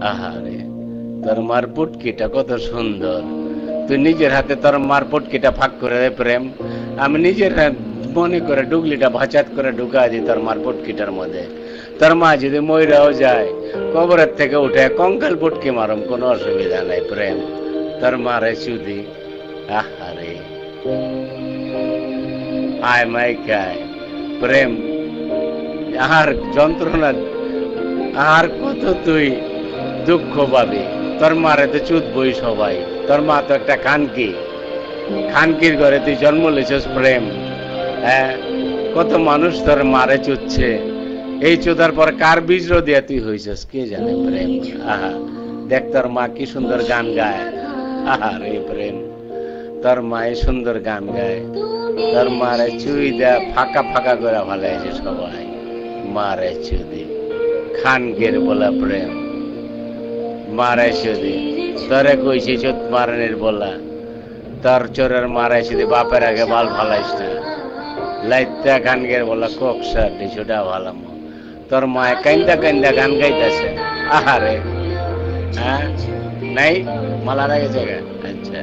আহারে, তোর মার পুটকিটা কত সুন্দর। তুই নিজের হাতে তোর মার পুটকিটা ফাঁক করে দে প্রেম। আমি নিজের মনে করে ডুগলিটা ভাচাত করে ঢুকা দিই তোর মার পুটকিটার মধ্যে। তোর মা যদি মইরাও যায়, কবরের থেকে উঠে কঙ্কাল পুটকি মারম, কোনো অসুবিধা নাই প্রেম। তোর মারে চুদি। আহারে, আয় মাইকায় প্রেম, আর যন্ত্রণা, আর কত তুই দুঃখ পাবি। তোর মারে তো চুদবই সবাই। তোর মা তো একটা খানকি, খানকির ঘরে তুই জন্ম লিছিস প্রেম। হ্যাঁ, কত মানুষ তোর মারে চুদছে। এই চোদার পর কার বীজ দিয়া তুই হইছিস কে জানে প্রেম। আহা, দেখ তোর মা কি সুন্দর গান গায়। আহা রে প্রেম, তোর মায়ে সুন্দর গান গায়। তোর মারে চুই দেয়া ফাঁকা ফাঁকা করে ভালাইছে সবাই। মারে চুদি, খানকের বলা প্রেম। মারে চুদি, তোরে কইছি চোদ মারানের বলা। তোর চোরের মারে চুদি, বাপের আগে বাল ভালাইস না। লাইতা খানকের বলা কক্সা ডিছুটা ভালাম। তোর মায়ে কান্দা কান্দা গান গাইতেছে। আহারে, হ্যাঁ নাই মালা রাখেছে। আচ্ছা।